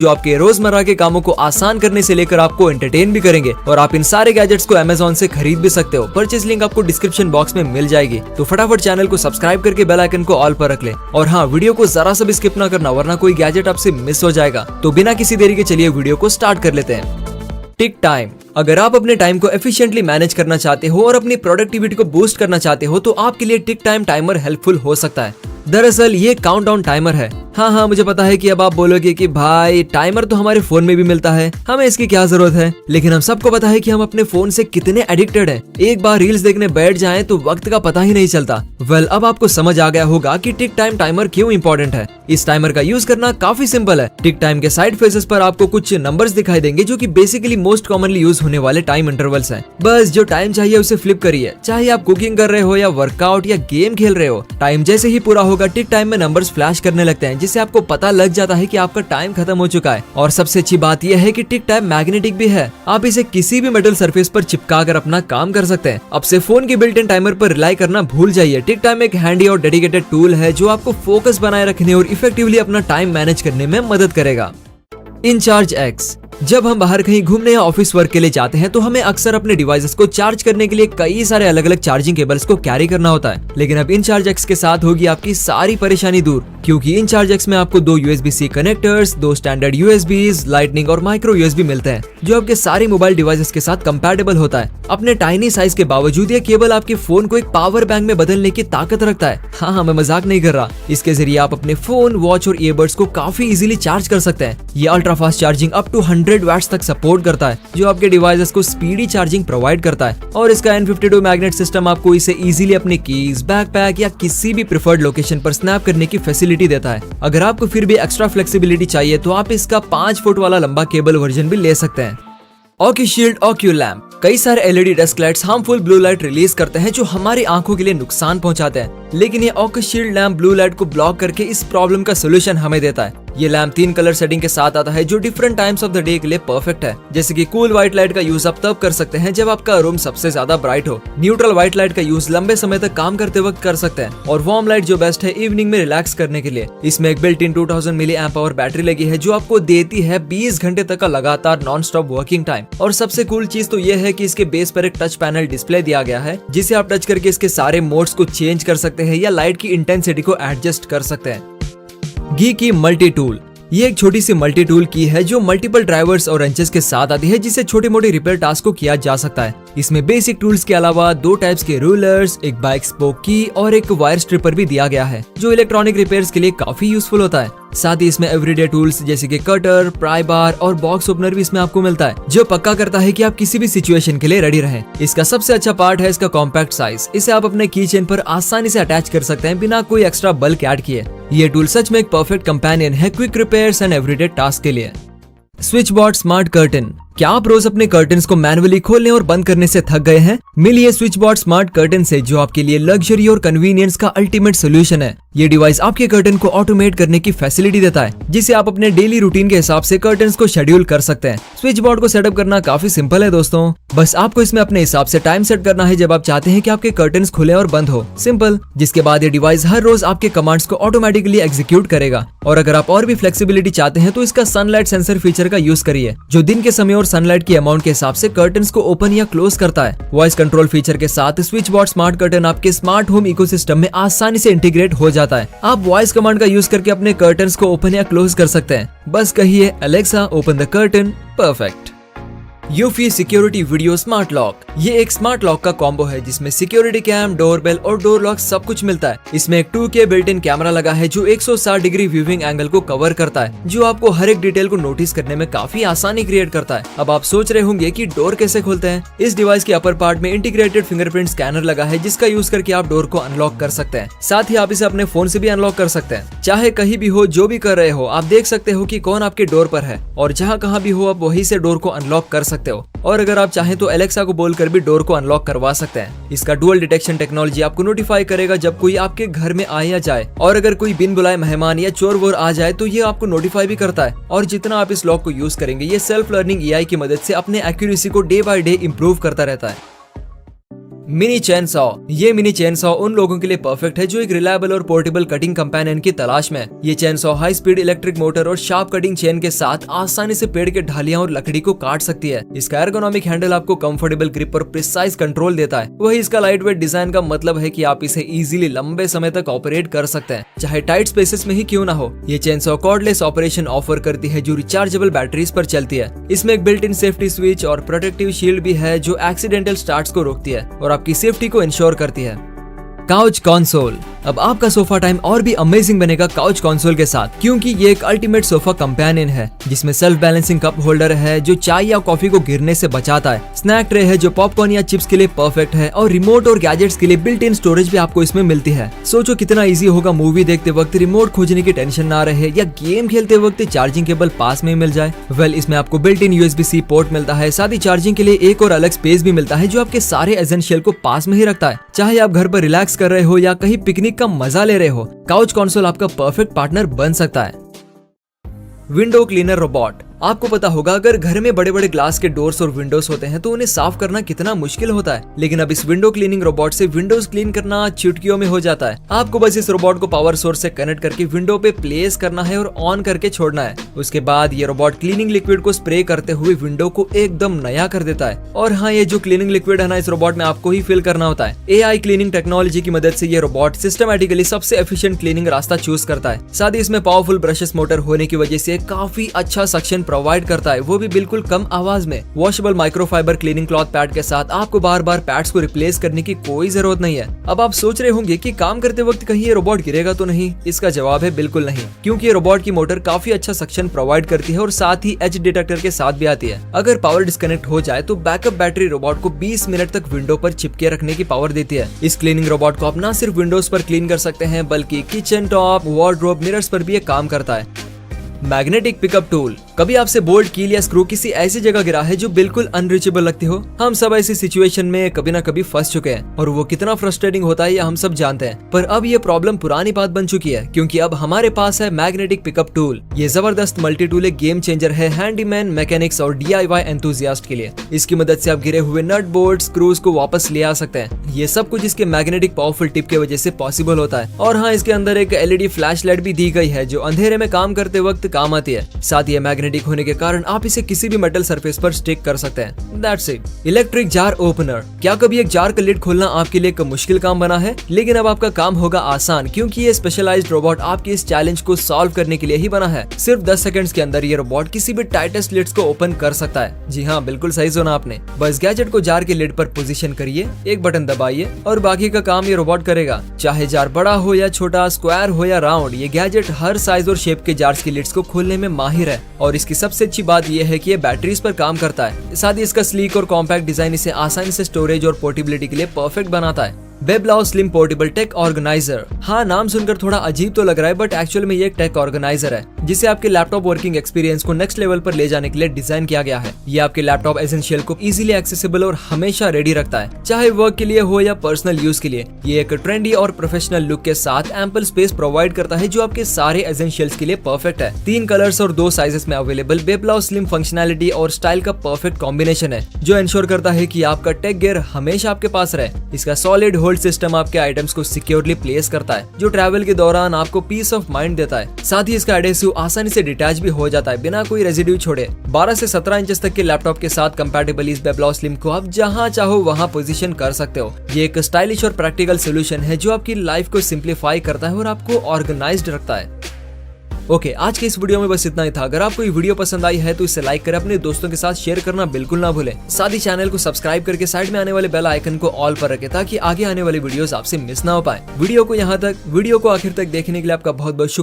जो आपके रोजमर्रा के कामों को आसान करने से लेकर आपको एंटरटेन भी करेंगे। और आप इन सारे गैजेट्स को Amazon से खरीद भी सकते हो। परचेज लिंक आपको डिस्क्रिप्शन बॉक्स में मिल जाएगी। तो फटाफट चैनल को सब्सक्राइब करके बेल आइकन को ऑल पर रख ले। और हाँ, वीडियो को जरा सा भी स्किप ना करना, वरना कोई गैजेट आपसे मिस हो जाएगा। तो बिना किसी देरी के चलिए वीडियो को स्टार्ट कर लेते हैं। टिक टाइम। अगर आप अपने टाइम को एफिशिएंटली मैनेज करना चाहते हो और अपनी प्रोडक्टिविटी को बूस्ट करना चाहते हो तो आपके लिए टिक टाइम टाइमर हेल्पफुल हो सकता है। दरअसल ये काउंटडाउन टाइमर है। हाँ, मुझे पता है कि अब आप बोलोगे कि भाई टाइमर तो हमारे फोन में भी मिलता है, हमें इसकी क्या जरूरत है। लेकिन हम सबको पता है कि हम अपने फोन से कितने एडिक्टेड हैं। एक बार रील्स देखने बैठ जाएं तो वक्त का पता ही नहीं चलता। अब आपको समझ आ गया होगा कि टिक टाइम टाइमर क्यों इंपॉर्टेंट है। इस टाइमर का यूज करना काफी सिंपल है। टिक टाइम के साइड फेसेस पर आपको कुछ नंबर्स दिखाई देंगे जो कि बेसिकली मोस्ट कॉमनली यूज होने वाले टाइम इंटरवल्स हैं। बस जो टाइम चाहिए उसे फ्लिप करिए, चाहे आप कुकिंग कर रहे हो या वर्कआउट या गेम खेल रहे हो। टाइम जैसे ही पूरा होगा टिक टाइम में नंबर्स फ्लैश करने लगते हैं, जिससे आपको पता लग जाता है कि आपका टाइम खत्म हो चुका है। और सबसे अच्छी बात यह है कि टिक टाइम मैग्नेटिक भी है। आप इसे किसी भी मेटल सरफेस पर चिपका कर अपना काम कर सकते हैं। अब से फोन के बिल्ट इन टाइमर पर रिलाई करना भूल जाइए। टिक टाइम एक हैंडी और डेडिकेटेड टूल है जो आपको फोकस बनाए रखने और इफेक्टिवली अपना टाइम मैनेज करने में मदद करेगा। Incharge X. जब हम बाहर कहीं घूमने या ऑफिस वर्क के लिए जाते हैं तो हमें अक्सर अपने डिवाइसेस को चार्ज करने के लिए कई सारे अलग अलग चार्जिंग केबल्स को कैरी करना होता है। लेकिन अब इनचार्ज एक्स के साथ होगी आपकी सारी परेशानी दूर, क्योंकि इनचार्ज एक्स में आपको 2 USB-C connectors, 2 standard USBs, lightning और माइक्रो USB मिलते हैं, जो आपके सारे मोबाइल डिवाइसेस के साथ कंपैटिबल होता है। अपने टाइनी साइज के बावजूद ये केबल आपके फोन को एक पावर बैंक में बदलने की ताकत रखता है। हाँ, मैं मजाक नहीं कर रहा। इसके जरिए आप अपने फोन, वॉच और ईयरबड्स को काफी इजीली चार्ज कर सकते हैं। ये ultra fast charging up to 100 watts तक सपोर्ट करता है, जो आपके डिवाइसेस को स्पीडी चार्जिंग प्रोवाइड करता है। और इसका N52 मैग्नेट सिस्टम आपको इसे इजीली अपने कीज, बैकपैक या किसी भी प्रेफर्ड लोकेशन पर स्नैप करने की फैसिलिटी देता है। अगर आपको फिर भी एक्स्ट्रा फ्लेक्सिबिलिटी चाहिए तो आप इसका 5 फुट वाला लंबा केबल वर्जन भी ले सकते हैं। ऑक्यूशील्ड ऑक्यू लैम्प। कई सारे LED desk lights harmful blue light release करते हैं जो हमारी आंखों के लिए नुकसान पहुंचाते हैं। लेकिन ये ऑक्यूशील्ड लैम्प ब्लू लाइट को ब्लॉक करके इस प्रॉब्लम का सोल्यूशन हमें देता है। ये लैम्प 3 कलर सेटिंग के साथ आता है जो different times of the day के लिए परफेक्ट है। जैसे कि कूल व्हाइट लाइट का यूज आप तब कर सकते हैं जब आपका रूम सबसे ज्यादा ब्राइट हो। न्यूट्रल व्हाइट लाइट का यूज लंबे समय तक काम करते वक्त कर सकते हैं। और वार्म लाइट जो बेस्ट है इवनिंग में रिलैक्स करने के लिए। इसमें एक built in 2000 milliamp hour battery लगी है जो आपको देती है 20 घंटे तक का लगातार नॉन स्टॉप वर्किंग टाइम। और सबसे कूल चीज तो यह है कि इसके बेस पर एक टच पैनल डिस्प्ले दिया गया है, जिसे आप टच करके इसके सारे मोड्स को चेंज कर सकते हैं या लाइट की इंटेंसिटी को एडजस्ट कर सकते हैं। घी की मल्टी टूल। ये एक छोटी सी मल्टी टूल की है जो मल्टीपल ड्राइवर्स और रेंचेस के साथ आती है, जिससे छोटे मोटे रिपेयर टास्क को किया जा सकता है। इसमें बेसिक टूल्स के अलावा 2 टाइप्स के रूलर्स, एक बाइक स्पोक की और एक वायर स्ट्रिपर भी दिया गया है, जो इलेक्ट्रॉनिक रिपेयर्स के लिए काफी यूजफुल होता है। साथ ही इसमें एवरीडे टूल्स जैसे कि कटर, प्राई बार और बॉक्स ओपनर भी इसमें आपको मिलता है, जो पक्का करता है कि आप किसी भी सिचुएशन के लिए रेडी रहें। इसका सबसे अच्छा पार्ट है इसका कॉम्पैक्ट साइज। इसे आप अपने की चेन पर आसानी से अटैच कर सकते हैं बिना कोई एक्स्ट्रा बल्क ऐड किए। ये टूल सच में एक परफेक्ट कंपेनियन है quick repairs and everyday task के लिए। Switch board smart curtain. क्या आप रोज अपने कर्टन्स को मैनुअली खोलने और बंद करने से थक गए हैं? मिलिए स्विच बोर्ड स्मार्ट कर्टन से, जो आपके लिए लग्जरी और कन्वीनियंस का अल्टीमेट सोल्यूशन है। ये डिवाइस आपके कर्टन को ऑटोमेट करने की फैसिलिटी देता है, जिसे आप अपने डेली रूटीन के हिसाब से कर्टन्स को शेड्यूल कर सकते हैं। स्विच बोर्ड को सेटअप करना काफी सिंपल है दोस्तों। बस आपको इसमें अपने हिसाब से टाइम सेट करना है जब आप चाहते हैं कि आपके कर्टन्स खुले और बंद हो। सिंपल। जिसके बाद ये डिवाइस हर रोज आपके कमांड्स को ऑटोमेटिकली एग्जीक्यूट करेगा। और अगर आप और भी फ्लेक्सिबिलिटी चाहते हैं तो इसका सनलाइट सेंसर फीचर का यूज करिए, जो दिन के समय और सनलाइट की अमाउंट के हिसाब से कर्टन्स को ओपन या क्लोज करता है। वॉइस कंट्रोल फीचर के साथ स्विच बोर्ड स्मार्ट कर्टन आपके स्मार्ट होम इकोसिस्टम में आसानी से इंटीग्रेट हो जाता है। आप वॉइस कमांड का यूज करके अपने कर्टन्स को ओपन या क्लोज कर सकते हैं। बस कहिए Alexa open the curtain. Perfect. Eufy security video smart lock. ये एक स्मार्ट लॉक का कॉम्बो है जिसमें सिक्योरिटी कैम, डोरबेल और डोर लॉक सब कुछ मिलता है। इसमें एक 2K बिल्ट इन कैमरा लगा है जो 160 डिग्री व्यूइंग एंगल को कवर करता है, जो आपको हर एक डिटेल को नोटिस करने में काफी आसानी क्रिएट करता है। अब आप सोच रहे होंगे कि डोर कैसे खोलते हैं। इस डिवाइस के अपर पार्ट में इंटीग्रेटेड फिंगरप्रिंट स्कैनर लगा है, जिसका यूज करके आप डोर को अनलॉक कर सकते हैं। साथ ही आप इसे अपने फोन से भी अनलॉक कर सकते हैं। चाहे कहीं भी हो, जो भी कर रहे हो, आप देख सकते हो कि कौन आपके डोर पर है, और जहाँ कहाँ भी हो आप वहीं से डोर को अनलॉक कर सकते हो। और अगर आप चाहें तो एलेक्सा को बोलकर भी डोर को अनलॉक करवा सकते हैं। इसका डुअल डिटेक्शन टेक्नोलॉजी आपको नोटिफाई करेगा जब कोई आपके घर में आए या जाए, और अगर कोई बिन बुलाए मेहमान या चोर वोर आ जाए तो ये आपको नोटिफाई भी करता है। और जितना आप इस लॉक को यूज करेंगे, ये सेल्फ लर्निंग AI की मदद से अपने एक्यूरेसी को डे बाय डे इम्प्रूव करता रहता है। Mini chain saw. ये मिनी चेन सॉ उन लोगों के लिए परफेक्ट है जो एक रिलायबल और पोर्टेबल कटिंग कंपेनियन की तलाश में। ये chain saw high speed electric motor और शार्प कटिंग चेन के साथ आसानी से पेड़ के ढालियां और लकड़ी को काट सकती है। इसका एर्गोनॉमिक हैंडल आपको कंफर्टेबल ग्रिप और प्रिसाइज कंट्रोल देता है। वही इसका लाइट वेट डिजाइन का मतलब है कि आप इसे इजीली लंबे समय तक ऑपरेट कर सकते हैं, चाहे टाइट स्पेसेस में ही क्यों ना हो। ये chain saw cordless operation offer करती है जो रिचार्जेबल बैटरीज पर चलती है। इसमें एक बिल्ट इन सेफ्टी स्विच और प्रोटेक्टिव शील्ड भी है जो एक्सीडेंटल स्टार्ट्स को रोकती है और आपकी सेफ्टी को इंश्योर करती है। Couch console. अब आपका सोफा टाइम और भी अमेजिंग बनेगा काउच कंसोल के साथ, क्योंकि ये एक अल्टीमेट सोफा कंपेनियन है जिसमें सेल्फ बैलेंसिंग कप होल्डर है जो चाय या कॉफी को गिरने से बचाता है, स्नैक ट्रे है जो पॉपकॉर्न या चिप्स के लिए परफेक्ट है, और रिमोट और गैजेट्स के लिए बिल्ट इन स्टोरेज भी आपको इसमें मिलती है। सोचो कितना इजी होगा मूवी देखते वक्त रिमोट खोजने की टेंशन ना रहे या गेम खेलते वक्त चार्जिंग केबल पास में मिल जाए। वेल, इसमें आपको बिल्ट इन USB-C पोर्ट मिलता है, साथ ही चार्जिंग के लिए एक और अलग स्पेस भी मिलता है जो आपके सारे एसेंशियल को पास में ही रखता है। चाहे आप घर पर रिलैक्स कर रहे हो या कहीं पिकनिक का मजा ले रहे हो, काउच कंसोल आपका परफेक्ट पार्टनर बन सकता है। Window cleaner robot. आपको पता होगा अगर घर में बड़े बड़े ग्लास के डोर्स और विंडोज होते हैं तो उन्हें साफ करना कितना मुश्किल होता है, लेकिन अब इस विंडो क्लीनिंग रोबोट से विंडोज क्लीन करना चुटकियों में हो जाता है। आपको बस इस रोबोट को पावर सोर्स से कनेक्ट करके विंडो पे प्लेस करना है और ऑन करके छोड़ना है। उसके बाद ये रोबोट क्लीनिंग लिक्विड को स्प्रे करते हुए विंडो को एकदम नया कर देता है। और हाँ, ये जो क्लीनिंग लिक्विड है ना, इस रोबोट में आपको ही फिल करना होता है। AI क्लीनिंग टेक्नोलॉजी की मदद से ये रोबोट सिस्टमैटिकली सबसे एफिशिएंट क्लीनिंग रास्ता चूज करता है। साथ ही इसमें पावरफुल ब्रशेस मोटर होने की वजह से काफी अच्छा सक्शन प्रोवाइड करता है, वो भी बिल्कुल कम आवाज में। Washable microfibre cleaning cloth pad के साथ आपको बार बार पैड्स को रिप्लेस करने की कोई जरूरत नहीं है। अब आप सोच रहे होंगे कि काम करते वक्त कहीं ये रोबोट गिरेगा तो नहीं? इसका जवाब है बिल्कुल नहीं, क्योंकि ये रोबोट की मोटर काफी अच्छा सक्शन प्रोवाइड करती है और साथ ही एज डिटेक्टर के साथ भी आती है। अगर पावर डिस्कनेक्ट हो जाए तो बैकअप बैटरी रोबोट को 20 मिनट तक विंडो पर चिपके रखने की पावर देती है। इस क्लीनिंग रोबोट को आप न सिर्फ विंडोज पर क्लीन कर सकते हैं बल्कि किचन टॉप, वार्डरोब, मिरर्स पर भी ये काम करता है। Magnetic pickup tool. कभी आपसे बोल्ट, कील या स्क्रू किसी ऐसी जगह गिरा है जो बिल्कुल अनरीचेबल लगती हो? हम सब ऐसी सिचुएशन में कभी ना कभी फंस चुके हैं और वो कितना फ्रस्ट्रेटिंग होता है ये हम सब जानते हैं। पर अब ये प्रॉब्लम पुरानी बात बन चुकी है, क्योंकि अब हमारे पास है मैग्नेटिक पिकअप टूल। ये जबरदस्त मल्टी टूल एक गेम चेंजर है हैंडीमैन, मैकेनिक्स और DIY एंथुसियास्ट के लिए। इसकी मदद से आप गिरे हुए नट, बोल्ट, स्क्रूज को वापस ले आ सकते हैं। ये सब कुछ इसके मैग्नेटिक पावरफुल टिप की वजह से पॉसिबल होता है। और हाँ, इसके अंदर एक LED फ्लैश लाइट भी दी गई है जो अंधेरे में काम करते वक्त काम आती है। साथ ही मैग्नेटिक होने के कारण आप इसे किसी भी मेटल सरफेस पर स्टिक कर सकते हैं। That's it. Electric jar opener. क्या कभी एक जार का लिड खोलना आपके लिए एक मुश्किल काम बना है? लेकिन अब आपका काम होगा आसान, क्योंकि ये स्पेशलाइज्ड रोबोट आपके इस चैलेंज को सॉल्व करने के लिए ही बना है। सिर्फ 10 सेकंड्स के अंदर ये रोबोट किसी भी टाइटेस्ट लिड्स को ओपन कर सकता है। जी हाँ, बिल्कुल सही सुना आपने। बस गैजेट को जार के लिड पर पोजीशन करिए, एक बटन दबाइए और बाकी का काम ये रोबोट करेगा। चाहे जार बड़ा हो या छोटा, स्क्वायर हो या राउंड, ये गैजेट हर साइज और शेप के जार्स की लिड्स को खोलने में माहिर है। और इसकी सबसे अच्छी बात यह है कि ये बैटरीज पर काम करता है। साथ ही इसका स्लीक और कॉम्पैक्ट डिजाइन इसे आसानी से स्टोरेज और पोर्टेबिलिटी के लिए परफेक्ट बनाता है। बेबलाओ स्लिम पोर्टेबल टेक ऑर्गेनाइजर। हाँ, नाम सुनकर थोड़ा अजीब तो लग रहा है, बट एक्चुअल में ये एक टेक ऑर्गेनाइजर है जिसे आपके लैपटॉप वर्किंग एक्सपीरियंस को नेक्स्ट लेवल पर ले जाने के लिए डिजाइन किया गया है। ये आपके लैपटॉप एसेंशियल को इजीली एक्सेसिबल और हमेशा रेडी रखता है, चाहे वर्क के लिए हो या पर्सनल यूज के लिए। ये एक ट्रेंडी और प्रोफेशनल लुक के साथ एम्पल स्पेस प्रोवाइड करता है जो आपके सारे एसेंशियल्स के लिए परफेक्ट है। 3 कलर्स और 2 साइजेस में अवेलेबल बेबलाओ स्लिम फंक्शनैलिटी और स्टाइल का परफेक्ट कॉम्बिनेशन है जो इंश्योर करता है कि आपका टेक गियर हमेशा आपके पास रहे। इसका सॉलिड होल्ड सिस्टम आपके आइटम्स को सिक्योरली प्लेस करता है, जो ट्रैवल के दौरान आपको पीस ऑफ माइंड देता है। साथ ही इसका एडेसिव आसानी से डिटैच भी हो जाता है बिना कोई रेजिड्यू छोड़े। 12 से 17 इंच तक के लैपटॉप के साथ कंपैटिबल इस बेबलाओ स्लिम को आप जहां चाहो वहां पोजीशन कर सकते हो। ये एक स्टाइलिश और प्रैक्टिकल सोल्यूशन है जो आपकी लाइफ को सिंप्लीफाई करता है और आपको ऑर्गेनाइज्ड रखता है। ओके, आज के इस वीडियो में बस इतना ही था। अगर आपको ये वीडियो पसंद आई है तो इसे लाइक करें, अपने दोस्तों के साथ शेयर करना बिल्कुल ना भूलें। साथ ही चैनल को सब्सक्राइब करके साइड में आने वाले बेल आइकन को ऑल पर रखें ताकि आगे आने वाली वीडियोस आपसे मिस ना हो पाए। वीडियो को आखिर तक देखने के लिए आपका बहुत बहुत शुक्रिया।